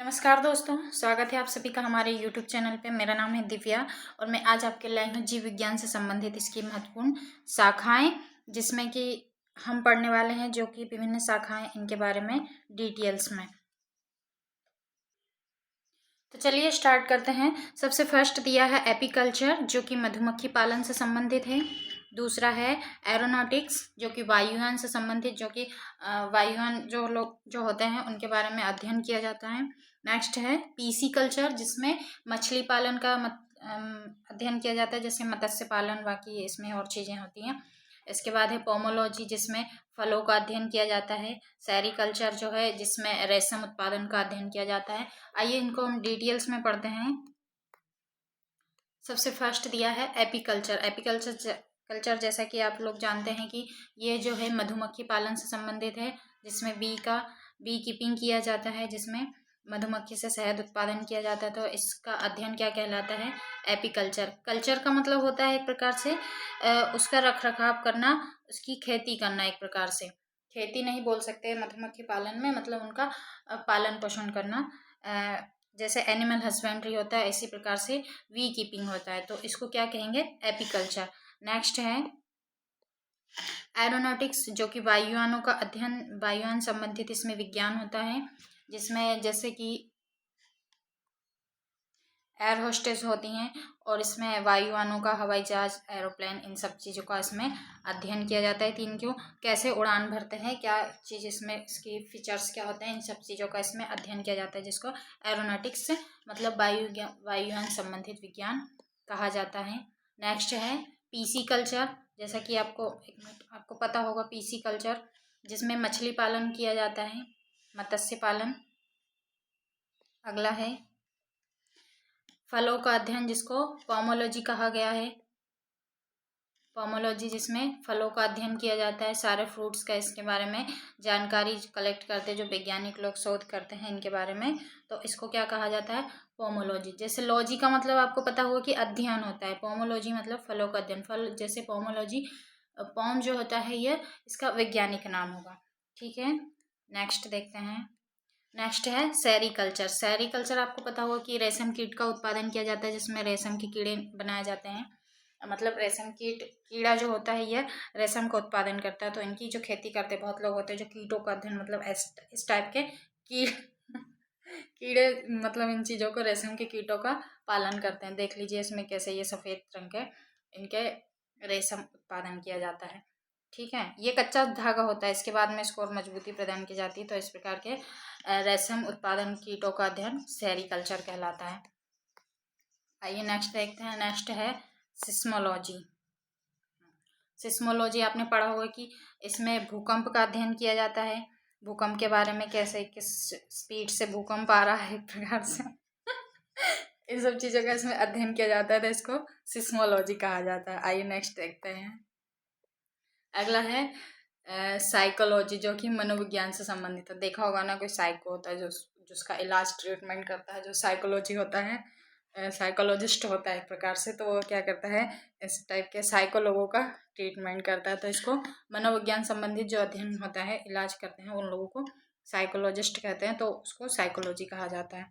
नमस्कार दोस्तों, स्वागत है आप सभी का हमारे YouTube चैनल पे। मेरा नाम है दिव्या और मैं आज आपके लाई हूँ जीव विज्ञान से संबंधित इसकी महत्वपूर्ण शाखाएं, जिसमें कि हम पढ़ने वाले हैं जो कि विभिन्न शाखाएं इनके बारे में डिटेल्स में। तो चलिए स्टार्ट करते हैं। सबसे फर्स्ट दिया है एपीकल्चर, जो कि मधुमक्खी पालन से संबंधित है। दूसरा है एरोनॉटिक्स, जो कि वायुयान से संबंधित, जो कि वायुयान जो लोग जो होते हैं उनके बारे में अध्ययन किया जाता है। नेक्स्ट है पीसी कल्चर, जिसमें मछली पालन का अध्ययन किया जाता है, जैसे मत्स्य पालन, बाकी इसमें और चीज़ें होती हैं। इसके बाद है पोमोलॉजी, जिसमें फलों का अध्ययन किया जाता है। सेरीकल्चर जो है, जिसमें रेशम उत्पादन का अध्ययन किया जाता है। आइए इनको हम डिटेल्स में पढ़ते हैं। सबसे फर्स्ट दिया है एपीकल्चर। एपीकल्चर जैसा कि आप लोग जानते हैं कि ये जो है मधुमक्खी पालन से संबंधित है, जिसमें बी कीपिंग किया जाता है, जिसमें मधुमक्खी से शहद उत्पादन किया जाता है। तो इसका अध्ययन क्या कहलाता है? एपीकल्चर। कल्चर का मतलब होता है एक प्रकार से उसका रख रखाव करना, उसकी खेती करना। एक प्रकार से खेती नहीं बोल सकते मधुमक्खी पालन में, मतलब उनका पालन पोषण करना। जैसे एनिमल हस्बेंड्री होता है, इसी प्रकार से वी कीपिंग होता है। तो इसको क्या कहेंगे? एपीकल्चर। नेक्स्ट है एरोनॉटिक्स, जो कि वायुयानों का अध्ययन, वायुयान संबंधित इसमें विज्ञान होता है, जिसमें जैसे कि एयर होस्टेस होती हैं, और इसमें वायुयानों का, हवाई जहाज, एरोप्लेन, इन सब चीज़ों का इसमें अध्ययन किया जाता है। तीन क्यों, कैसे उड़ान भरते हैं, क्या चीज़ इसमें, इसकी फीचर्स क्या होते हैं, इन सब चीज़ों का इसमें अध्ययन किया जाता है, जिसको एरोनॉटिक्स मतलब वायुयान संबंधित विज्ञान कहा जाता है। नेक्स्ट है पीसी कल्चर, जैसा कि आपको पता होगा पीसी कल्चर, जिसमें मछली पालन किया जाता है, मत्स्य पालन। अगला है फलों का अध्ययन, जिसको पोमोलॉजी कहा गया है। पोमोलॉजी, जिसमें फलों का अध्ययन किया जाता है, सारे फ्रूट्स का इसके बारे में जानकारी कलेक्ट करते हैं, जो वैज्ञानिक लोग शोध करते हैं इनके बारे में, तो इसको क्या कहा जाता है? पोमोलॉजी। जैसे लॉजी का मतलब आपको पता होगा कि अध्ययन होता है, पोमोलॉजी मतलब फलों का अध्ययन। फल जैसे पोमोलॉजी, पोम जो होता है ये इसका वैज्ञानिक नाम होगा। ठीक है, नेक्स्ट देखते हैं। नेक्स्ट है सेरीकल्चर। सेरीकल्चर आपको पता होगा कि रेशम कीट का उत्पादन किया जाता है, जिसमें रेशम के कीड़े बनाए जाते हैं। मतलब रेशम कीड़ा जो होता है ये रेशम का उत्पादन करता है। तो इनकी जो खेती करते हैं, बहुत लोग होते हैं जो कीटों का अध्ययन, मतलब इस टाइप के कीड़े, मतलब इन चीज़ों को, रेशम के कीटों का पालन करते हैं। देख लीजिए इसमें कैसे ये सफ़ेद रंग के इनके रेशम उत्पादन किया जाता है। ठीक है, ये कच्चा धागा होता है, इसके बाद में इसको और मजबूती प्रदान की जाती है। तो इस प्रकार के रेशम उत्पादन कीटों का अध्ययन सेरीकल्चर कहलाता है। आइए नेक्स्ट देखते हैं। नेक्स्ट है सिस्मोलॉजी। सिस्मोलॉजी आपने पढ़ा होगा कि इसमें भूकंप का अध्ययन किया जाता है। भूकंप के बारे में, कैसे किस स्पीड से भूकंप आ रहा है, एक प्रकार से इन सब चीज़ों का इसमें अध्ययन किया जाता है, तो इसको सिस्मोलॉजी कहा जाता है। आइए नेक्स्ट देखते हैं। अगला है साइकोलॉजी, जो कि मनोविज्ञान से संबंधित है। देखा होगा ना, कोई साइको होता है जो जिसका इलाज ट्रीटमेंट करता है। जो साइकोलॉजी होता है, साइकोलॉजिस्ट होता है एक प्रकार से, तो वो क्या करता है, इस टाइप के साइको लोगों का ट्रीटमेंट करता है। तो इसको मनोविज्ञान संबंधित जो अध्ययन होता है, इलाज करते हैं, उन लोगों को साइकोलॉजिस्ट कहते हैं। तो उसको साइकोलॉजी कहा जाता है।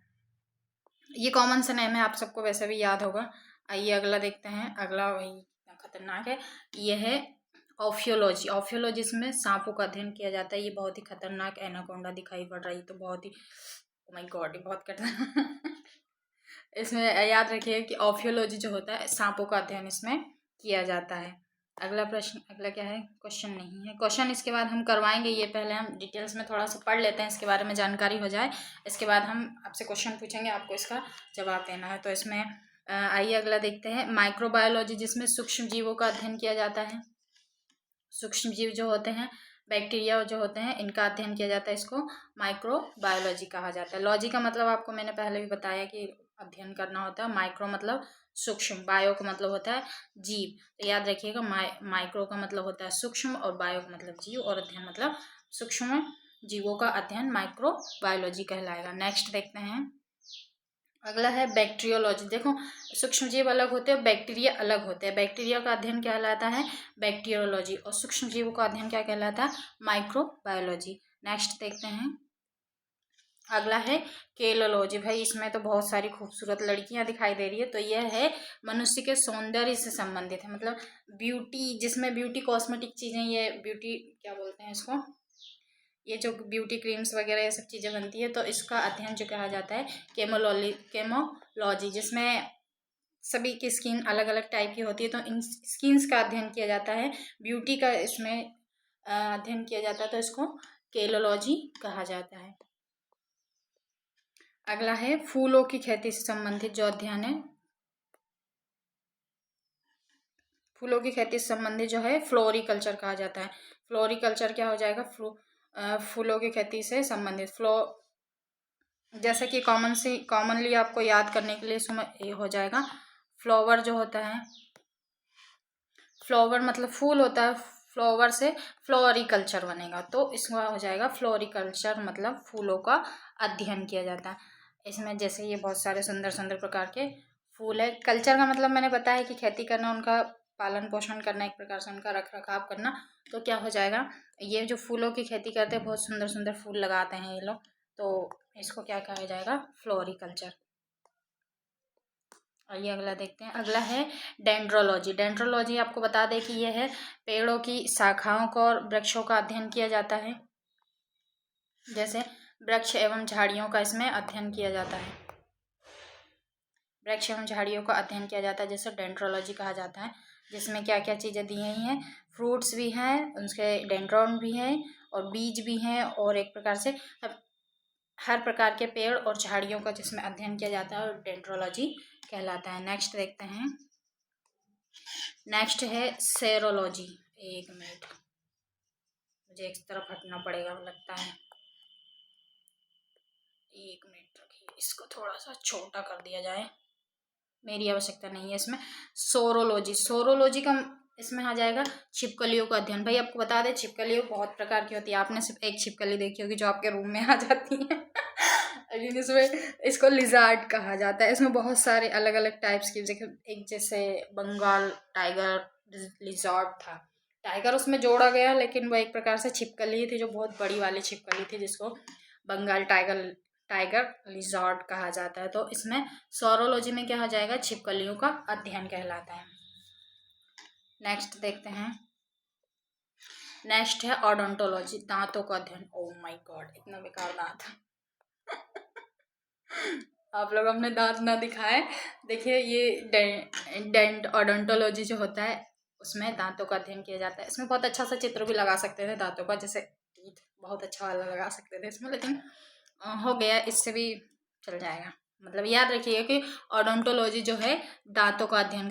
ये कॉमन सा नेम है, आप सबको वैसे भी याद होगा। आइए अगला देखते हैं। अगला वही खतरनाक है, ये है ऑफियोलॉजी। ऑफियोलॉजी में सांपों का अध्ययन किया जाता है। ये बहुत ही खतरनाक एनाकोंडा दिखाई पड़ रही है, तो बहुत ही, ओ माय गॉड, ये बहुत खतरनाक इसमें याद रखिए कि ऑफियोलॉजी जो होता है, सांपों का अध्ययन इसमें किया जाता है। अगला प्रश्न, अगला क्या है? क्वेश्चन नहीं है, क्वेश्चन इसके बाद हम करवाएंगे। ये पहले हम डिटेल्स में थोड़ा सा पढ़ लेते हैं, इसके बारे में जानकारी हो जाए। इसके बाद हम आपसे क्वेश्चन पूछेंगे, आपको इसका जवाब देना है। तो इसमें आइए अगला देखते हैं। माइक्रोबायोलॉजी, जिसमें सूक्ष्म जीवों का अध्ययन किया जाता है। सूक्ष्म जीव जो होते हैं, बैक्टीरिया जो होते हैं, इनका अध्ययन किया जाता है, इसको माइक्रोबायोलॉजी कहा जाता है। लॉजी का मतलब आपको मैंने पहले भी बताया कि अध्ययन करना होता है। माइक्रो मतलब सूक्ष्म, बायो का मतलब होता है जीव। तो याद रखिएगा, माइक्रो का मतलब होता है सूक्ष्म, और बायो का मतलब जीव, और अध्ययन मतलब सूक्ष्म जीवों का अध्ययन माइक्रोबायोलॉजी कहलाएगा। नेक्स्ट देखते हैं। अगला है बैक्टीरियोलॉजी। देखो, सूक्ष्म जीव अलग होते हैं, बैक्टीरिया अलग होते हैं। बैक्टीरिया का अध्ययन क्या कहलाता है? बैक्टीरियोलॉजी। और सूक्ष्म जीवों का अध्ययन क्या कहलाता है? माइक्रोबायोलॉजी। नेक्स्ट देखते हैं। अगला है केलोलॉजी। भाई इसमें तो बहुत सारी खूबसूरत लड़कियां दिखाई दे रही है, तो यह है मनुष्य के सौंदर्य से संबंधित है, मतलब ब्यूटी, जिसमें ब्यूटी कॉस्मेटिक चीज़ें, ये ब्यूटी क्या बोलते हैं इसको, ये जो ब्यूटी क्रीम्स वगैरह ये सब चीज़ें बनती है, तो इसका अध्ययन जो कहा जाता है केमोलॉजी, जिसमें सभी की स्किन अलग अलग टाइप की होती है, तो इन स्किन्स का अध्ययन किया जाता है, ब्यूटी का इसमें अध्ययन किया जाता है, तो इसको केलोलॉजी कहा जाता है। अगला है फूलों की खेती से संबंधित जो अध्ययन है, फूलों की खेती से संबंधित जो है फ्लोरिकल्चर कहा जाता है। फ्लोरिकल्चर क्या हो जाएगा, फूलों की खेती से संबंधित जैसे कि कॉमनली आपको याद करने के लिए इसमें ये हो जाएगा, फ्लावर जो होता है, फ्लावर मतलब फूल होता है, फ्लावर से फ्लोरिकल्चर बनेगा, तो इसमें हो जाएगा फ्लोरिकल्चर, मतलब फूलों का अध्ययन किया जाता है। इसमें जैसे ये बहुत सारे सुंदर सुंदर प्रकार के फूल है। कल्चर का मतलब मैंने बताया कि खेती करना, उनका पालन पोषण करना, एक प्रकार से उनका रख रखाव करना, तो क्या हो जाएगा, ये जो फूलों की खेती करते हैं, बहुत सुंदर सुंदर फूल लगाते हैं ये लोग, तो इसको क्या कहा जाएगा, फ्लोरिकल्चर। और ये अगला देखते हैं, अगला है डेंड्रोलॉजी। डेंड्रोलॉजी आपको बता दें कि यह है पेड़ों की शाखाओं को और वृक्षों का अध्ययन किया जाता है, जैसे वृक्ष एवं झाड़ियों का इसमें अध्ययन किया जाता है, वृक्ष एवं झाड़ियों का अध्ययन किया जाता है, जैसे डेंड्रोलॉजी कहा जाता है, जिसमें क्या क्या चीज़ें दी गई हैं, फ्रूट्स भी हैं, उसके डेंड्रॉन भी हैं और बीज भी हैं, और एक प्रकार से हर प्रकार के पेड़ और झाड़ियों का जिसमें अध्ययन किया जाता है, और डेंड्रोलॉजी कहलाता है। नेक्स्ट देखते हैं, नेक्स्ट है सेरोलॉजी। एक मिनट, मुझे एक तरफ हटना पड़ेगा लगता है, एक मिनट रखिए, इसको थोड़ा सा छोटा कर दिया जाए, मेरी आवश्यकता नहीं है इसमें। सोरोलॉजी, सोरोलॉजी का इसमें आ जाएगा छिपकलियों का अध्ययन। भाई आपको बता दें, छिपकलियों बहुत प्रकार की होती है, आपने सिर्फ एक छिपकली देखी होगी जो आपके रूम में आ जाती है लेकिन इसमें इसको लिजार्ड कहा जाता है। इसमें बहुत सारे अलग अलग टाइप्स की, एक जैसे बंगाल टाइगर लिजार्ड था, टाइगर उसमें जोड़ा गया, लेकिन वो एक प्रकार से छिपकली थी जो बहुत बड़ी वाली छिपकली थी, जिसको बंगाल टाइगर टाइगर लिजार्ड कहा जाता है। तो इसमें सोरोलॉजी में क्या हो जाएगा, छिपकलियों का अध्ययन कहलाता है। नेक्स्ट देखते हैं, नेक्स्ट है ओडोंटोलॉजी, दांतों का अध्ययन। ओह माय गॉड, इतना बेकार दांत आप लोग अपने दांत ना दिखाएं। देखिए ये डेंट ओडोंटोलॉजी जो होता है, उसमें दांतों का अध्ययन किया जाता है। इसमें बहुत अच्छा सा चित्र भी लगा सकते थे दांतों का, जैसे टीथ बहुत अच्छा वाला लगा सकते थे इसमें, लेकिन हो गया, इससे भी चल जाएगा। मतलब याद रखिएगा कि ओडोंटोलॉजी जो है दांतों का अध्ययन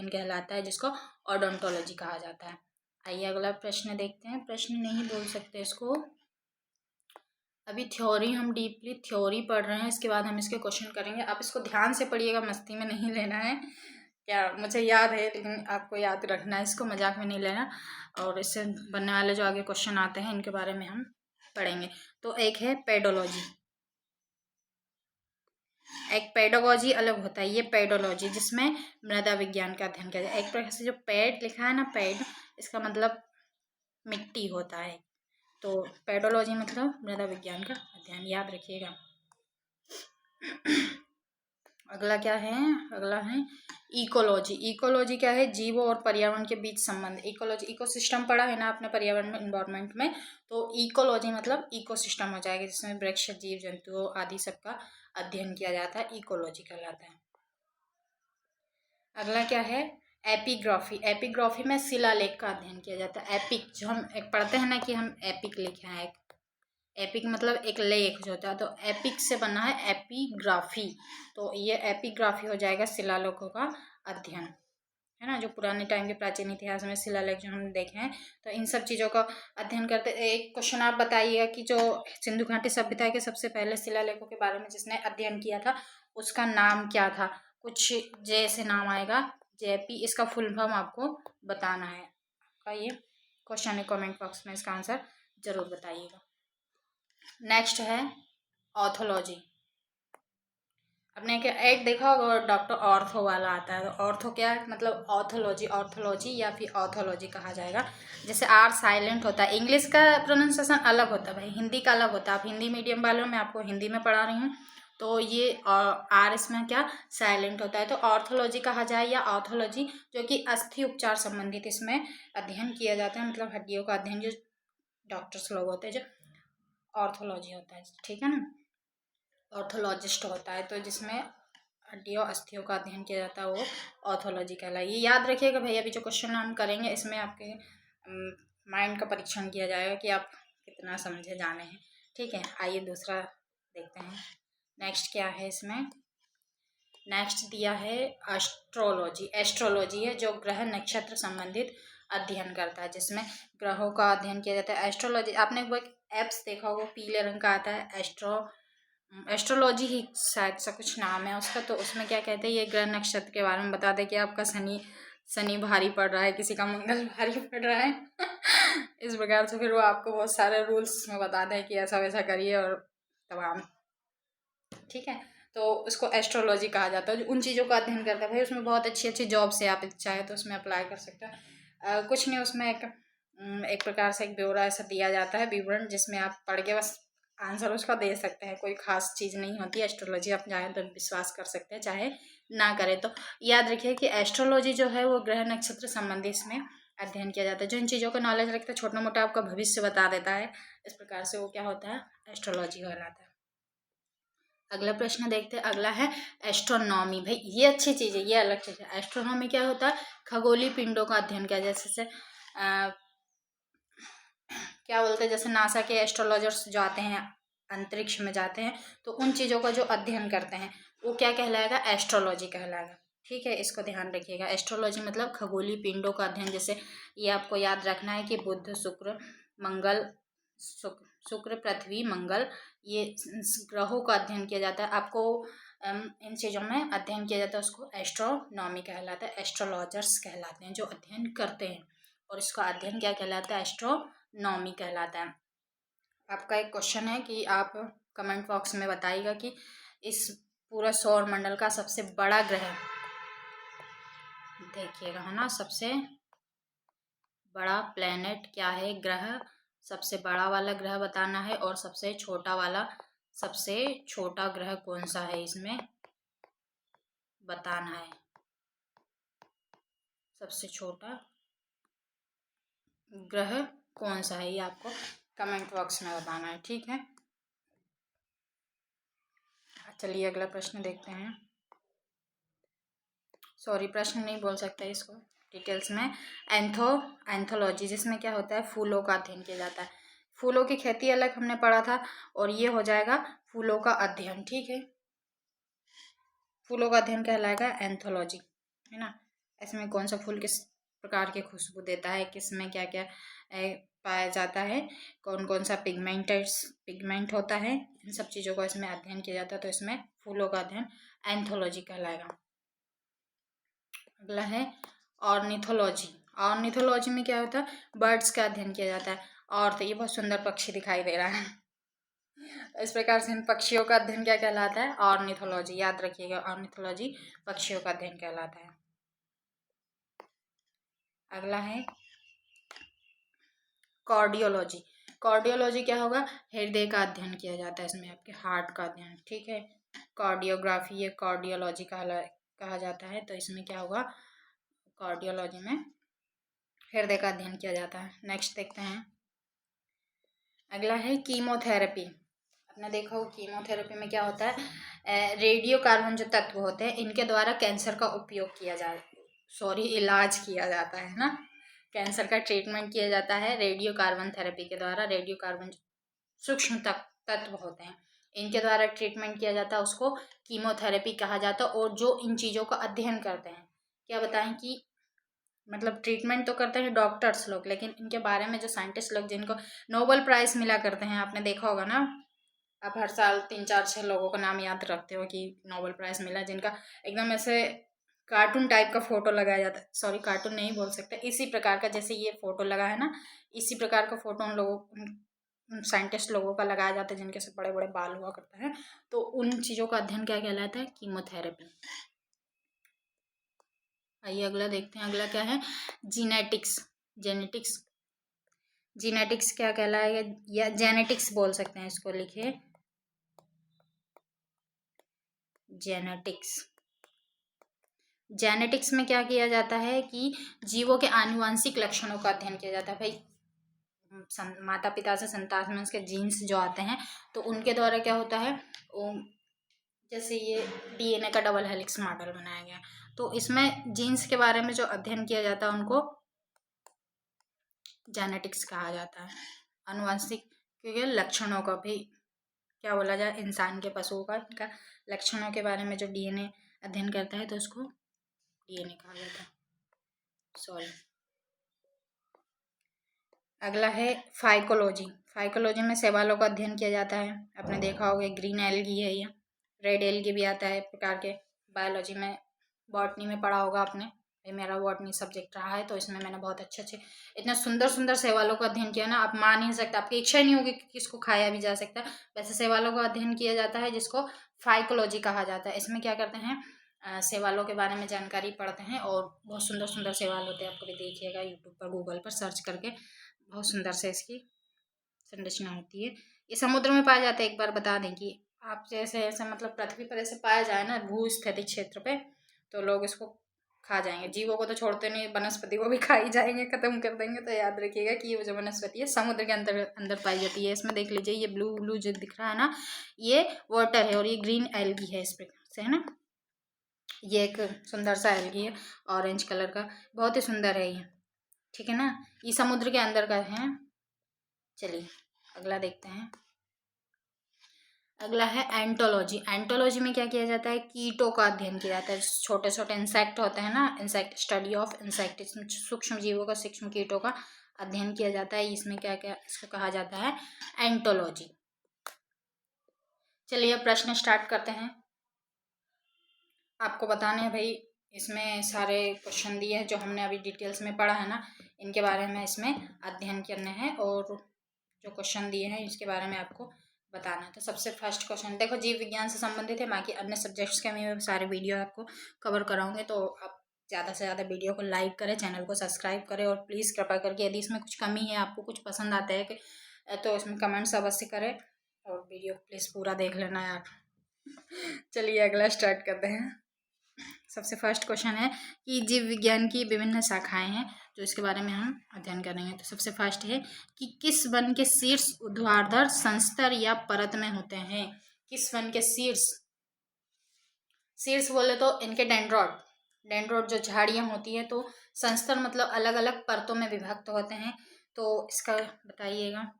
कहलाता है, जिसको ओडोंटोलॉजी कहा जाता है। आइए अगला प्रश्न देखते हैं, प्रश्न नहीं बोल सकते इसको, अभी थ्योरी, हम डीपली थ्योरी पढ़ रहे हैं, इसके बाद हम इसके क्वेश्चन करेंगे। आप इसको ध्यान से पढ़िएगा, मस्ती में नहीं लेना है। क्या मुझे याद है, लेकिन आपको याद रखना है, इसको मजाक में नहीं लेना। और इससे बनने वाले जो आगे क्वेश्चन आते हैं, इनके बारे में हम पढ़ेंगे। तो एक है पेडोलॉजी, एक पेडोलॉजी अलग होता है, ये पेडोलॉजी जिसमें मृदा विज्ञान का अध्ययन किया जाए। एक प्रकार से जो पेड लिखा है ना, पेड, इसका मतलब मिट्टी होता है, तो पेडोलॉजी मतलब मृदा विज्ञान का अध्ययन, याद रखिएगा। अगला क्या है, अगला है इकोलॉजी। इकोलॉजी क्या है, जीवों और पर्यावरण के बीच संबंध। इकोलॉजी, इकोसिस्टम पढ़ा है ना आपने पर्यावरण में, इन्वायरमेंट में, तो इकोलॉजी मतलब इकोसिस्टम हो जाएगा, जिसमें वृक्ष, जीव जंतुओं आदि सबका अध्ययन किया जाता है, इकोलॉजी कहलाता है। अगला क्या है, एपिग्राफी। एपिग्राफी में शिलालेख का अध्ययन किया जाता है। एपिक जो हम एक पढ़ते हैं ना कि हम एपिक लिखे हैं, एपिक मतलब एक लेख जो होता है, तो एपिक से बना है एपिग्राफी, तो ये एपिग्राफी हो जाएगा शिलालेखों का अध्ययन, है ना, जो पुराने टाइम के प्राचीन इतिहास में शिलालेख जो हम देखे हैं, तो इन सब चीज़ों का अध्ययन करते। एक क्वेश्चन आप बताइएगा कि जो सिंधु घाटी सभ्यता के सबसे पहले शिलालेखों के बारे में जिसने अध्ययन किया था, उसका नाम क्या था, कुछ जैसे नाम आएगा, जेपी, इसका फुल फॉर्म आपको बताना है। ये क्वेश्चन है, कमेंट बॉक्स में इसका आंसर जरूर बताइएगा। नेक्स्ट है ऑथोलॉजी। आपने क्या एक देखा होगा डॉक्टर ऑर्थो वाला आता है, तो ऑर्थो क्या है मतलब ऑर्थोलॉजी, ऑर्थोलॉजी या फिर ऑर्थोलॉजी कहा जाएगा। जैसे आर साइलेंट होता है, इंग्लिश का प्रोनाउंसिएशन अलग होता है भाई, हिंदी का अलग होता है। आप हिंदी मीडियम वाले हो, मैं आपको हिंदी में पढ़ा रही हूँ, तो ये आर इसमें क्या साइलेंट होता है, तो ऑर्थोलॉजी कहा जाए या ऑर्थोलॉजी, जो कि अस्थि उपचार संबंधित इसमें अध्ययन किया जाता है, मतलब हड्डियों का अध्ययन जो डॉक्टर्स लोग होते हैं, जो ऑर्थोलॉजी होता है, ठीक है ना। ऑर्थोलॉजिस्ट होता है, तो जिसमें हड्डियों अस्थियों का अध्ययन किया जाता है वो ऑर्थोलॉजी कहलाए। ये याद रखिएगा भैया, अभी जो क्वेश्चन हम करेंगे इसमें आपके माइंड का परीक्षण किया जाएगा कि आप कितना समझे जाने हैं, ठीक है। आइए दूसरा देखते हैं, नेक्स्ट क्या है इसमें। नेक्स्ट दिया है एस्ट्रोलॉजी। एस्ट्रोलॉजी है जो ग्रह नक्षत्र संबंधित अध्ययन करता है, जिसमें ग्रहों का अध्ययन किया जाता है। एस्ट्रोलॉजी आपने वो एप्स देखा होगा, पीले रंग का आता है, एस्ट्रोलॉजी ही शायद सा कुछ नाम है उसका, तो उसमें क्या कहते हैं, ये ग्रह नक्षत्र के बारे में बता दे कि आपका शनि भारी पड़ रहा है, किसी का मंगल भारी पड़ रहा है इस प्रकार से फिर वो आपको बहुत सारे रूल्स में बता दें कि ऐसा वैसा करिए और तमाम, ठीक है। तो उसको एस्ट्रोलॉजी कहा जाता है, जो उन चीज़ों का अध्ययन करता है भाई। उसमें बहुत अच्छी अच्छी जॉब से आप चाहे तो उसमें अप्लाई कर सकते हैं। कुछ नहीं, उसमें एक प्रकार से एक ब्यौरा ऐसा दिया जाता है, विवरण, जिसमें आप पढ़ के बस आंसर उसका दे सकते हैं। कोई खास चीज़ नहीं होती एस्ट्रोलॉजी, आप चाहे तो विश्वास कर सकते हैं, चाहे ना करें। तो याद रखिए कि एस्ट्रोलॉजी जो है वो ग्रह नक्षत्र संबंधी इसमें अध्ययन किया जाता है। जो इन चीज़ों का नॉलेज रखता है, छोटा मोटा आपका भविष्य बता देता है, इस प्रकार से वो क्या होता है, एस्ट्रोलॉजी कहलाता है। अगला प्रश्न देखते हैं, अगला है एस्ट्रोनॉमी। भाई ये अच्छी चीज़ है, ये अलग चीज़ है। एस्ट्रोनॉमी क्या होता है, खगोलीय पिंडों का अध्ययन किया, जैसे क्या बोलते हैं, जैसे नासा के एस्ट्रोलॉजर्स जो आते हैं अंतरिक्ष में जाते हैं, तो उन चीज़ों का जो अध्ययन करते हैं वो क्या कहलाएगा, एस्ट्रोलॉजी कहलाएगा, ठीक है। इसको ध्यान रखिएगा, एस्ट्रोलॉजी मतलब खगोलीय पिंडों का अध्ययन। जैसे ये आपको याद रखना है कि बुध शुक्र मंगल, शुक्र पृथ्वी मंगल, ये ग्रहों का अध्ययन किया जाता है। आपको इन चीज़ों में अध्ययन किया जाता है, उसको एस्ट्रोनॉमी कहलाता है। एस्ट्रोलॉजर्स कहलाते हैं जो अध्ययन करते हैं, और इसका अध्ययन क्या कहलाता है, एस्ट्रोनॉमी कहलाता है। आपका एक क्वेश्चन है कि आप कमेंट बॉक्स में बताइएगा कि इस पूरा सौर मंडल का सबसे बड़ा ग्रह, देखिएगा है ना, सबसे बड़ा प्लेनेट क्या है, ग्रह, सबसे बड़ा वाला ग्रह बताना है, और सबसे छोटा ग्रह कौन सा है इसमें बताना है। सबसे छोटा ग्रह कौन सा है ये आपको कमेंट बॉक्स में बताना है, ठीक है। चलिए अगला प्रश्न देखते हैं। सॉरी, प्रश्न नहीं बोल सकते इसको डिटेल्स में। एंथोलॉजी, जिसमें क्या होता है, फूलों का अध्ययन किया जाता है। फूलों की खेती अलग हमने पढ़ा था, और ये हो जाएगा फूलों का अध्ययन, ठीक है। फूलों का अध्ययन कहलाएगा एंथोलॉजी, है ना। इसमें कौन सा फूल किस प्रकार की खुशबू देता है, किस में क्या क्या पाया जाता है, कौन कौन सा पिगमेंट होता है, इन सब चीज़ों का इसमें अध्ययन किया जाता है, तो इसमें फूलों का अध्ययन एंथोलॉजी कहलाएगा। अगला है ऑर्निथोलॉजी। ऑर्निथोलॉजी में क्या होता है, बर्ड्स का अध्ययन किया जाता है। और तो ये बहुत सुंदर पक्षी दिखाई दे रहा है इस प्रकार से इन पक्षियों का अध्ययन क्या कहलाता है, ऑर्निथोलॉजी। याद रखिएगा, ऑर्निथोलॉजी पक्षियों का अध्ययन कहलाता है। अगला है कार्डियोलॉजी। कार्डियोलॉजी क्या होगा, हृदय का अध्ययन किया जाता है, इसमें आपके हार्ट का अध्ययन, ठीक है। कार्डियोग्राफी ये कार्डियोलॉजी कहा जाता है, तो इसमें क्या होगा, कार्डियोलॉजी में हृदय का अध्ययन किया जाता है। नेक्स्ट देखते हैं, अगला है कीमोथेरेपी। आपने देखा हो कीमोथेरेपी में क्या होता है, रेडियो कार्बन जो तत्व होते हैं इनके द्वारा कैंसर का उपयोग किया इलाज किया जाता है ना, कैंसर का ट्रीटमेंट किया जाता है रेडियो कार्बन थेरेपी के द्वारा। रेडियो कार्बन सूक्ष्म तत्व होते हैं, इनके द्वारा ट्रीटमेंट किया जाता है, उसको कीमोथेरेपी कहा जाता है। और जो इन चीज़ों का अध्ययन करते हैं, क्या बताएं कि मतलब ट्रीटमेंट तो करते हैं डॉक्टर्स लोग, लेकिन इनके बारे में जो साइंटिस्ट लोग जिनको नोबेल प्राइज़ मिला करते हैं, आपने देखा होगा ना, आप हर साल 3 4 6 लोगों का नाम याद रखते हो कि नोबेल प्राइज़ मिला, जिनका एकदम ऐसे कार्टून टाइप का फोटो लगाया जाता है, सॉरी कार्टून नहीं बोल सकते, इसी प्रकार का जैसे ये फोटो लगा है ना, इसी प्रकार का फोटो उन लोगों साइंटिस्ट लोगों का लगाया जाता है, जिनके से बड़े बड़े बाल हुआ करता है, तो उन चीज़ों का अध्ययन क्या कहलाता है? कीमोथेरेपी। आइए अगला देखते हैं। अगला क्या है? जीनेटिक्स। जेनेटिक्स, जीनेटिक्स क्या कहलाएगा, या जेनेटिक्स बोल सकते हैं इसको, लिखिए जेनेटिक्स। जेनेटिक्स में क्या किया जाता है कि जीवों के आनुवंशिक लक्षणों का अध्ययन किया जाता है। भाई माता पिता से संतान में उसके जीन्स जो आते हैं, तो उनके द्वारा क्या होता है, जैसे ये डीएनए का डबल हेलिक्स मॉडल बनाया गया, तो इसमें जीन्स के बारे में जो अध्ययन किया जाता है उनको जेनेटिक्स कहा जाता है। आनुवंशिक क्योंकि लक्षणों का भी क्या बोला जाए, इंसान के पशुओं का इनका लक्षणों के बारे में जो डीएनए अध्ययन करता है, तो उसको डीएनए कहा जाता है। सॉरी। अगला है फाइकोलॉजी। फाइकोलॉजी में शैवालों का अध्ययन किया जाता है। आपने देखा होगा ग्रीन एल्गी है, ये रेड एल्गी भी आता है प्रकार के। बायोलॉजी में बॉटनी में पढ़ा होगा आपने, ये मेरा बॉटनी सब्जेक्ट रहा है, तो इसमें मैंने बहुत अच्छे इतने सुंदर सुंदर शैवालों का अध्ययन किया ना, आप मान नहीं सकते, आपकी इच्छा ही नहीं होगी कि इसको खाया भी जा सकता है। वैसे शैवालों का अध्ययन किया जाता है जिसको फाइकोलॉजी कहा जाता है। इसमें क्या करते हैं, शैवालों के बारे में जानकारी पढ़ते हैं, और बहुत सुंदर सुंदर शैवाल होते हैं। आप कभी देखिएगा यूट्यूब पर, गूगल पर सर्च करके, बहुत सुंदर से इसकी संरचना होती है। ये समुद्र में पाया जाता है। एक बार बता दें कि आप जैसे ऐसे मतलब पृथ्वी पर ऐसे पाया जाए ना भू स्थिति क्षेत्र पे, तो लोग इसको खा जाएंगे। जीवों को तो छोड़ते नहीं, वनस्पति को भी खाई जाएंगे, खत्म कर देंगे। तो याद रखिएगा कि ये जो वनस्पति है समुद्र के अंदर अंदर पाई जाती है। इसमें देख लीजिए ये ब्लू ब्लू जो दिख रहा है ना, ये वाटर है, और ये ग्रीन एल्गी है इस प्रकार से, है ना। ये एक सुंदर सा एल्गी है, ऑरेंज कलर का, बहुत ही सुंदर है ये, ठीक है ना। ये समुद्र के अंदर का है। चलिए अगला देखते हैं। अगला है एंटोलॉजी। एंटोलॉजी में क्या किया जाता है, कीटों का अध्ययन किया जाता है। छोटे छोटे इंसेक्ट होते हैं ना, इंसेक्ट, स्टडी ऑफ इंसेक्ट, इसमें सूक्ष्म जीवों का, सूक्ष्म कीटों का अध्ययन किया जाता है। इसमें क्या क्या इसको कहा जाता है, एंटोलॉजी। चलिए अब प्रश्न स्टार्ट करते हैं। आपको बताने हैं भाई, इसमें सारे क्वेश्चन दिए हैं जो हमने अभी डिटेल्स में पढ़ा है ना, इनके बारे में इसमें अध्ययन करना है, और जो क्वेश्चन दिए हैं इसके बारे में आपको बताना है। तो सबसे फर्स्ट क्वेश्चन देखो, जीव विज्ञान से संबंधित है, बाकी अन्य सब्जेक्ट्स के मैं सारे वीडियो आपको कवर कराऊंगे। तो आप ज़्यादा से ज़्यादा वीडियो को लाइक करें, चैनल को सब्सक्राइब करें, और प्लीज़ कृपा करके यदि इसमें कुछ कमी है, आपको कुछ पसंद आता है कि तो इसमें कमेंट्स अवश्य करें, और वीडियो प्लीज़ पूरा देख लेना यार। चलिए अगला स्टार्ट करते हैं। सबसे फर्स्ट क्वेश्चन है कि जीव विज्ञान की विभिन्न शाखाएं हैं, जो इसके बारे में हम अध्ययन करेंगे। तो सबसे फर्स्ट है कि किस वन के शीर्ष ऊर्ध्वाधर संस्तर या परत में होते हैं। किस वन के शीर्ष, शीर्ष बोले तो इनके डेंड्रोट, डेंड्रोट जो झाड़ियां होती है, तो संस्तर मतलब अलग अलग परतों में विभक्त होते हैं। तो इसका बताइएगा।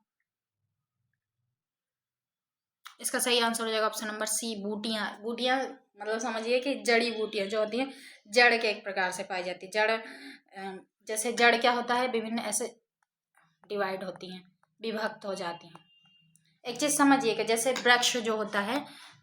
इसका सही आंसर हो जाएगा ऑप्शन नंबर सी, बूटियां। बूटियां मतलब समझिए कि जड़ी बूटियां जो होती हैं, जड़ के एक प्रकार से पाई जाती है। जड़ जैसे जड़ क्या होता है, विभिन्न ऐसे डिवाइड होती हैं, विभक्त हो जाती हैं। एक चीज समझिए कि जैसे वृक्ष जो होता है,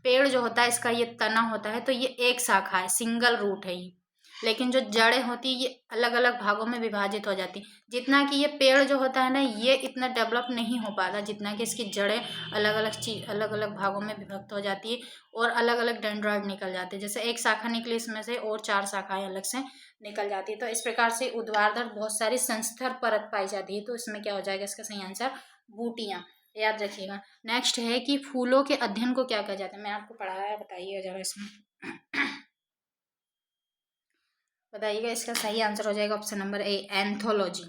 पेड़ जो होता है, इसका ये तना होता है, तो ये एक शाखा है, सिंगल रूट है ये। लेकिन जो जड़ें होती है ये अलग अलग भागों में विभाजित हो जाती। जितना कि ये पेड़ जो होता है ना, ये इतना डेवलप नहीं हो पाता जितना कि इसकी जड़ें अलग अलग चीज, अलग अलग भागों में विभक्त हो जाती है, और अलग अलग डेंड्राइड निकल जाते हैं। जैसे एक शाखा निकली, इसमें से और 4 शाखाएं अलग से निकल जाती है। तो इस प्रकार से ऊर्ध्वाधर बहुत सारी संस्तर परत पाई जाती है। तो इसमें क्या हो जाएगा, इसका सही आंसर बूटियां, याद रखिएगा। नेक्स्ट है कि फूलों के अध्ययन को क्या कहा जाता है। मैं आपको पढ़ाया है, बताइएगा जरा इसमें। बताइएगा। इसका सही आंसर हो जाएगा option number A, anthology.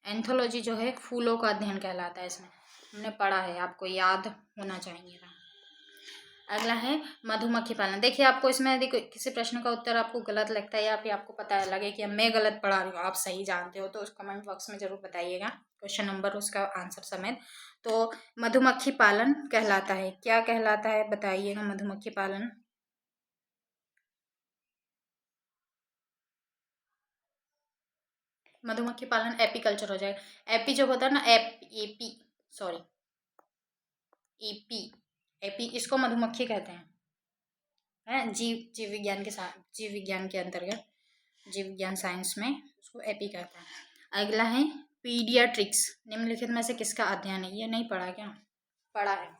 Anthology जो है फूलों का अध्ययन कहलाता है। इसमें हमने पढ़ा है, आपको याद होना चाहिए। अगला है मधुमक्खी पालन। देखिए आपको इसमें यदि किसी प्रश्न का उत्तर आपको गलत लगता है, या फिर आपको पता है लगे कि मैं गलत पढ़ा रही हूँ, आप सही जानते हो, तो उस कमेंट बॉक्स में जरूर बताइएगा क्वेश्चन नंबर, उसका आंसर समेत। तो मधुमक्खी पालन कहलाता है, क्या कहलाता है बताइएगा। मधुमक्खी पालन, मधुमक्खी पालन एपीकल्चर हो जाएगा। एपी जो होता है ना, एपी, सॉरी, ईपी, एपी, इसको मधुमक्खी कहते हैं, है जीव, जीव विज्ञान के साथ, जीव विज्ञान के अंतर्गत, जीव विज्ञान साइंस में उसको एपी कहते हैं। अगला है पीडियाट्रिक्स निम्नलिखित में से किसका अध्ययन है? ये नहीं पढ़ा क्या? पढ़ा है,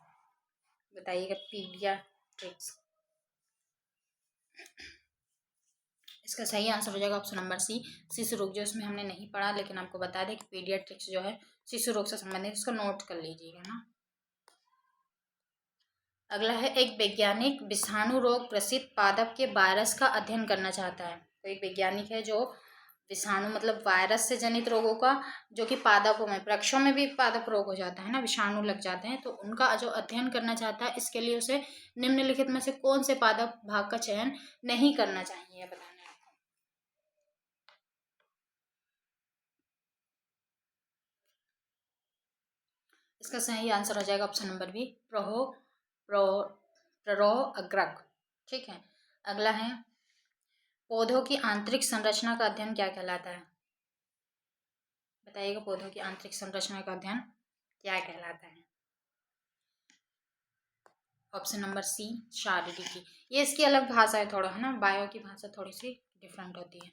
बताइएगा। पीडियाट्रिक्स, इसका सही आंसर हो जाएगा ऑप्शन नंबर सी, शिशु रोग। जो इसमें हमने नहीं पढ़ा, लेकिन आपको बता दें कि पीडियाट्रिक्स जो है शिशु रोग से संबंधित, इसको नोट कर लीजिएगा ना। अगला है, एक वैज्ञानिक विषाणु रोग प्रसिद्ध पादप के वायरस का अध्ययन करना चाहता है। तो एक वैज्ञानिक है जो विषाणु मतलब वायरस से जनित रोगों का, जो कि पादपों में, वृक्षों में भी पादप रोग हो जाता है ना, विषाणु लग जाते हैं, तो उनका जो अध्ययन करना चाहता है, इसके लिए उसे निम्नलिखित में से कौन से पादप भाग का चयन नहीं करना चाहिए, बताना है आपको। इसका सही आंसर हो जाएगा ऑप्शन नंबर बी, प्रोहो प्रो प्ररोह अग्रक। ठीक है। अगला है, पौधों की आंतरिक संरचना का अध्ययन क्या कहलाता है? बताइएगा, पौधों की आंतरिक संरचना का अध्ययन क्या कहलाता है? ऑप्शन नंबर सी, शारीरिकी। ये इसकी अलग भाषा है थोड़ा, है ना, बायो की भाषा थोड़ी सी डिफरेंट होती है।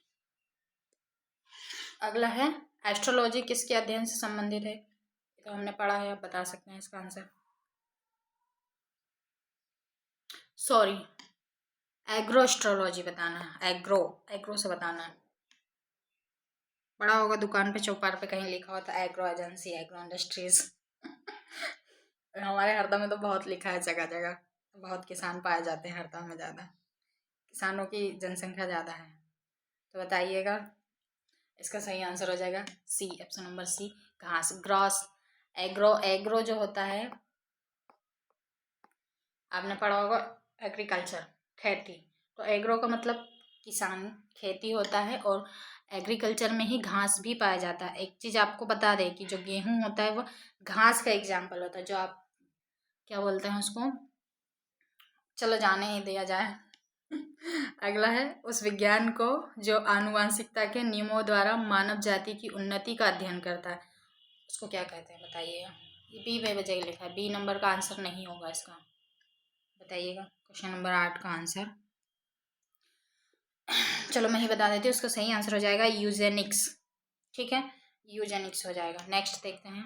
अगला है, एस्ट्रोलॉजी किसके अध्ययन से संबंधित है? तो हमने पढ़ा है, आप बता सकते हैं इसका आंसर। सॉरी, एग्रो एस्ट्रोलॉजी बताना है, एग्रो से बताना है। पढ़ा होगा, दुकान पे चौपार पे कहीं लिखा होता है एग्रो एजेंसी, एग्रो इंडस्ट्रीज। हमारे हरदा में तो बहुत लिखा है जगह जगह, बहुत किसान पाए जाते हैं हरदा में, ज़्यादा किसानों की जनसंख्या ज़्यादा है। तो बताइएगा, इसका सही आंसर हो जाएगा सी, ऑप्शन नंबर सी, घास, ग्रॉस। एग्रो, एग्रो जो होता है, आपने पढ़ा होगा एग्रीकल्चर, खेती। तो एग्रो का मतलब किसान, खेती होता है, और एग्रीकल्चर में ही घास भी पाया जाता है। एक चीज़ आपको बता दें कि जो गेहूं होता है वो घास का एग्जाम्पल होता है, जो आप क्या बोलते हैं उसको, चलो जाने ही दिया जाए। अगला है, उस विज्ञान को जो आनुवांशिकता के नियमों द्वारा मानव जाति की उन्नति का अध्ययन करता है, उसको क्या कहते हैं, बताइएगा। ये बी में बजाय लिखा है, बी नंबर का आंसर नहीं होगा इसका, बताइएगा। क्वेश्चन नंबर 8 का आंसर, चलो मैं ही बता देती हूँ, उसका सही आंसर हो जाएगा यूजेनिक्स। ठीक है, यूजेनिक्स हो जाएगा। नेक्स्ट देखते हैं,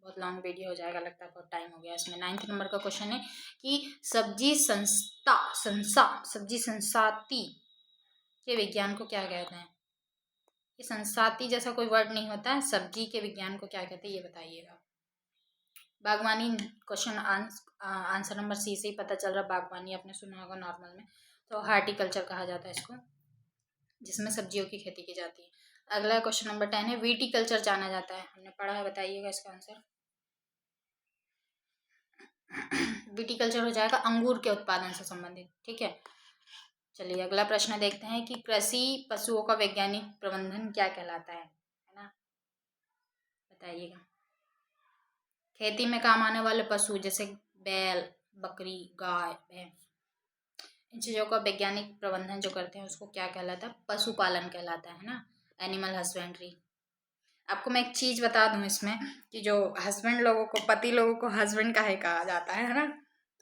बहुत लॉन्ग वीडियो हो जाएगा लगता है, बहुत टाइम हो गया इसमें। 9 नंबर का क्वेश्चन है कि सब्जी संसाती के विज्ञान को क्या कहते हैं? ये संसाती जैसा कोई वर्ड नहीं होता है, सब्जी के विज्ञान को क्या कहते हैं, ये बताइएगा। बागवानी, क्वेश्चन आंसर नंबर सी से ही पता चल रहा, बागवानी आपने सुना होगा नॉर्मल में, तो हार्टिकल्चर कहा जाता है इसको, जिसमें सब्जियों की खेती की जाती है। अगला क्वेश्चन नंबर 10 है, विटीकल्चर जाना जाता है, हमने पढ़ा है, बताइएगा इसका आंसर। विटीकल्चर हो जाएगा अंगूर के उत्पादन से संबंधित। ठीक है, चलिए अगला प्रश्न देखते हैं कि कृषि पशुओं का वैज्ञानिक प्रबंधन क्या कहलाता है ना, बताइएगा। खेती में काम आने वाले पशु जैसे बैल, बकरी, गाय, भैंस, इन चीज़ों का वैज्ञानिक प्रबंधन जो करते हैं उसको क्या कहलाता है? पशुपालन कहलाता है ना, एनिमल हस्बेंड्री। आपको मैं एक चीज़ बता दूं इसमें, कि जो हस्बैंड लोगों को, पति लोगों को हस्बैंड का ही कहा जाता है ना,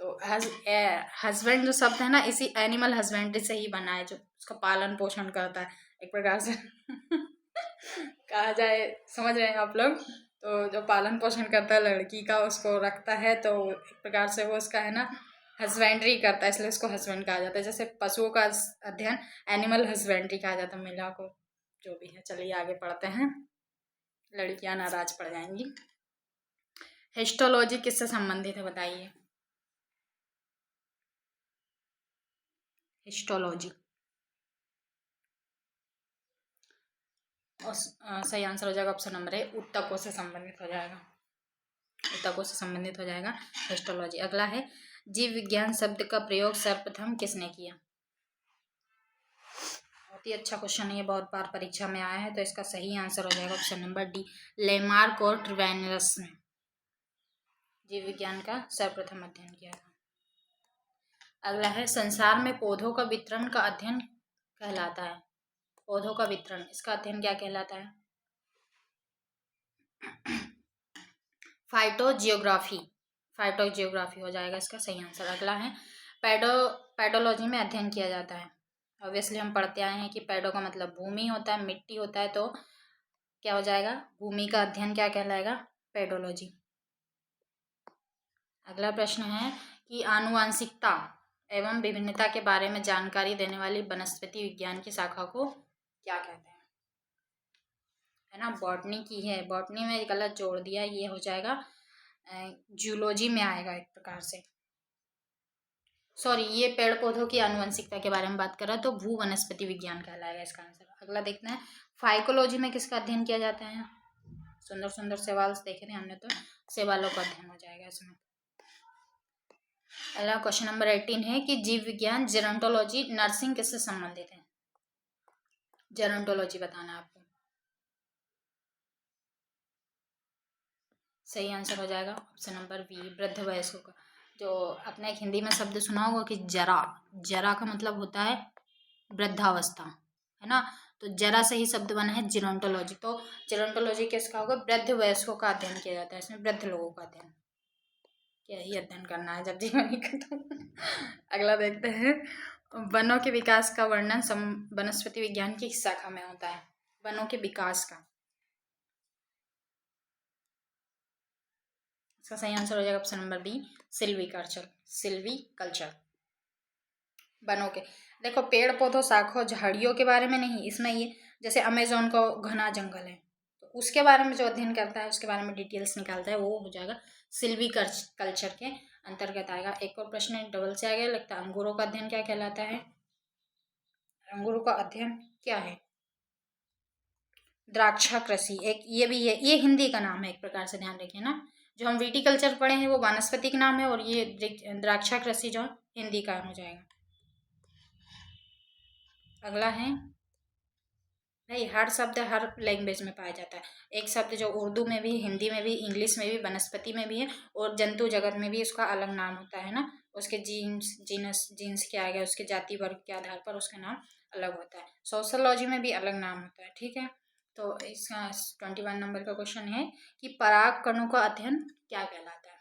तो हस्बैंड जो शब्द है ना, इसी एनिमल हस्बेंड्री से ही बना है, जो उसका पालन पोषण करता है एक प्रकार से। कहा जाए, समझ रहे हैं आप लोग, तो जो पालन पोषण करता है लड़की का, उसको रखता है, तो एक प्रकार से वो उसका है ना हस्बेंड्री करता है, इसलिए उसको हस्बैंड कहा जाता है। जैसे पशुओं का अध्ययन एनिमल हस्बेंड्री कहा जाता है, महिला को, जो भी है। चलिए आगे पढ़ते हैं, लड़कियां नाराज पड़ जाएंगी। हिस्टोलॉजी किससे संबंधित है, बताइए। हिस्टोलॉजी, और सही आंसर हो जाएगा ऑप्शन नंबर ए, ऊतकों से संबंधित हो जाएगा, ऊतकों से संबंधित हो जाएगा हिस्टोलॉजी। अगला है, जीव विज्ञान शब्द का प्रयोग सर्वप्रथम किसने किया? बहुत ही अच्छा क्वेश्चन है ये, बहुत बार परीक्षा में आया है, तो इसका सही आंसर हो जाएगा ऑप्शन नंबर डी, लेमार्क और ट्रिवेनरस ने जीव विज्ञान का सर्वप्रथम अध्ययन किया था। अगला है, संसार में पौधों का वितरण का अध्ययन कहलाता है, पौधों का वितरण, इसका अध्ययन क्या कहलाता है? फाइटोजियोग्राफी, फाइटोजियोग्राफी हो जाएगा इसका सही आंसर। अगला है, पेडोलॉजी में अध्ययन किया जाता है, ऑब्वियसली हम पढ़ते आए हैं कि पेडो का मतलब भूमि होता है, मिट्टी होता है, तो क्या हो जाएगा? भूमि का अध्ययन क्या कहलाएगा? पेडोलॉजी। अगला प्रश्न है कि आनुवांशिकता एवं विभिन्नता के बारे में जानकारी देने वाली वनस्पति विज्ञान की शाखा को क्या कहते हैं? है ना, बॉटनी की है, बॉटनी में गलत जोड़ दिया, ये हो जाएगा जूलॉजी में आएगा एक प्रकार से। सॉरी, ये पेड़ पौधों की आनुवंशिकता के बारे में बात कर रहा है, तो भू वनस्पति विज्ञान कहलाएगा इसका आंसर। अगला देखते हैं, फाइकोलॉजी में किसका अध्ययन किया जाता है? सुंदर सुंदर सवाल देखे थे हमने, तो सवालों का अध्ययन हो जाएगा इसमें। अगला क्वेश्चन नंबर 18 है कि जीव विज्ञान जेरोंटोलॉजी नर्सिंग किससे संबंधित है? जेरोंटोलॉजी बताना है आपको। सही आंसर हो जाएगा ऑप्शन नंबर बी, वृद्ध वयस्कों का। जो अपने एक हिंदी में शब्द सुना होगा कि जरा, जरा का मतलब होता है वृद्धावस्था, है ना, तो जरा से ही शब्द बना है जेरोंटोलॉजी। तो जेरोंटोलॉजी किसका होगा? वृद्ध वयस्कों का अध्ययन किया जाता है, इसमें वृद्ध लोगों का अध्ययन। क्या ही अध्ययन करना है जब जीवन ही खत्म। अगला देखते हैं, वनों के विकास का वर्णन वनस्पति विज्ञान की शाखा में होता है। वनों के विकास का, इसका सही आंसर हो जाएगा option number B, silviculture. Silviculture वनों के, देखो पेड़ पौधों शाखों झाड़ियों के बारे में नहीं, इसमें ये जैसे अमेजोन का घना जंगल है तो उसके बारे में जो अध्ययन करता है, उसके बारे में डिटेल्स निकालता है, वो हो जाएगा सिल्वीकल्चर के अंतर्गत आएगा। एक और प्रश्न डबल से आ गया लगता है, अंगूरों का अध्ययन क्या कहलाता है? अंगूरों का अध्ययन क्या है? द्राक्षा कृषि, एक ये भी है, ये हिंदी का नाम है एक प्रकार से, ध्यान रखिए ना। जो हम विटिकल्चर पढ़े हैं वो वानस्पतिक नाम है, और ये द्राक्षा कृषि जो हिंदी का हो जाएगा। अगला है भाई, हर शब्द हर लैंग्वेज में पाया जाता है। एक शब्द जो उर्दू में भी, हिंदी में भी, इंग्लिश में भी, वनस्पति में भी है, और जंतु जगत में भी उसका अलग नाम होता है ना, उसके जीन्स के आगे उसके जाति वर्ग के आधार पर उसका नाम अलग होता है। सोशोलॉजी में भी अलग नाम होता है, ठीक है। तो इसका 21 नंबर का क्वेश्चन है कि पराग कणों का अध्ययन क्या कहलाता है?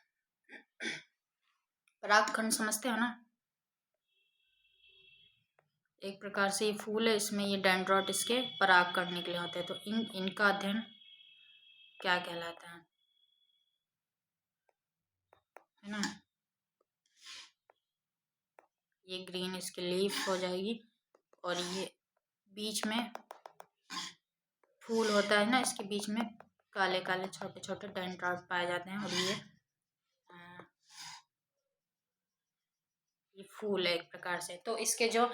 पराग कण समझते हो ना, एक प्रकार से ये फूल है, इसमें ये डेंड्रॉट इसके पराग कण निकले होते हैं, तो इनका अध्ययन क्या कहलाता है ना। ये ग्रीन इसकी लीफ हो जाएगी, और ये बीच में फूल होता है ना, इसके बीच में काले काले छोटे छोटे डेंड्रॉट पाए जाते हैं, और ये फूल है एक प्रकार से। तो इसके जो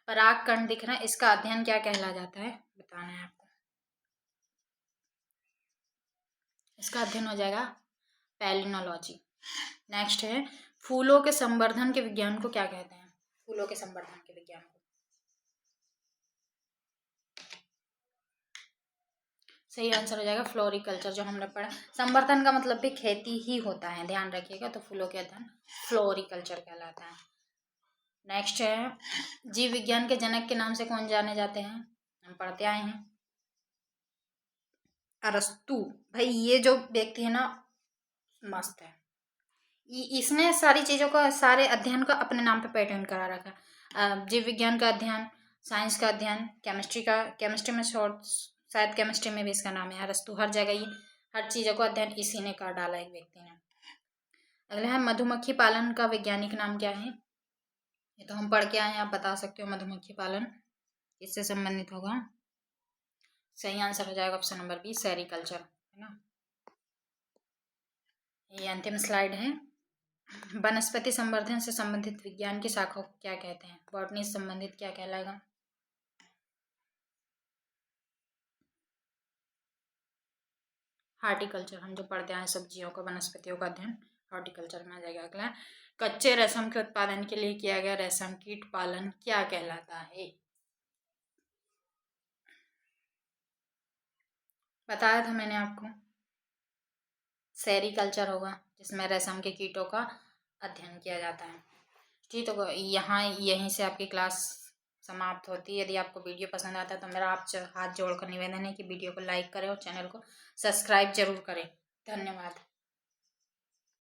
पराग कण दिख रहा है, इसका अध्ययन क्या कहला जाता है, बताना है आपको। इसका अध्ययन हो जाएगा पैलिनोलॉजी। नेक्स्ट है, फूलों के संवर्धन के विज्ञान को क्या कहते हैं? फूलों के संवर्धन के विज्ञान को, सही आंसर हो जाएगा फ्लोरिकल्चर, जो हमने पढ़ा। संवर्धन का मतलब भी खेती ही होता है, ध्यान रखिएगा। तो फूलों के अध्ययन फ्लोरिकल्चर कहलाता है। नेक्स्ट है, जीव विज्ञान के जनक के नाम से कौन जाने जाते हैं? हम पढ़ते आए हैं, अरस्तु। भाई ये जो व्यक्ति है ना, मस्त है, इसने सारी चीज़ों का, सारे अध्ययन का अपने नाम पे पैटर्न करा रखा। जीव विज्ञान का अध्ययन, साइंस का अध्ययन, केमिस्ट्री में शायद केमिस्ट्री में भी इसका नाम है अरस्तु। हर जगह ये हर चीज़ों का अध्ययन इसी ने कर डाला एक व्यक्ति ने। अगला है, मधुमक्खी पालन का वैज्ञानिक नाम क्या है? ये तो हम पढ़ के आए हैं, आप बता सकते हो मधुमक्खी पालन इससे संबंधित होगा। सही आंसर हो जाएगा ऑप्शन नंबर बी, सेरिकल्चर, है ना। ये अंतिम स्लाइड है, वनस्पति संवर्धन से संबंधित विज्ञान की शाखा को क्या कहते हैं? बॉटनी से संबंधित क्या कहलाएगा? हार्टिकल्चर, हम जो पढ़ते हैं सब्जियों का, वनस्पतियों का अध्ययन, हॉर्टिकल्चर में आ जाएगा। अगला, कच्चे रेशम के उत्पादन के लिए किया गया रेशम कीट पालन क्या कहलाता है? बताया था मैंने आपको, सेरिकल्चर होगा, जिसमें रेशम के कीटों का अध्ययन किया जाता है। ठीक, तो यहाँ यहीं से आपकी क्लास समाप्त होती है। यदि आपको वीडियो पसंद आता है तो मेरा आप हाथ जोड़कर निवेदन है कि वीडियो को लाइक करें और चैनल को सब्सक्राइब जरूर करें। धन्यवाद।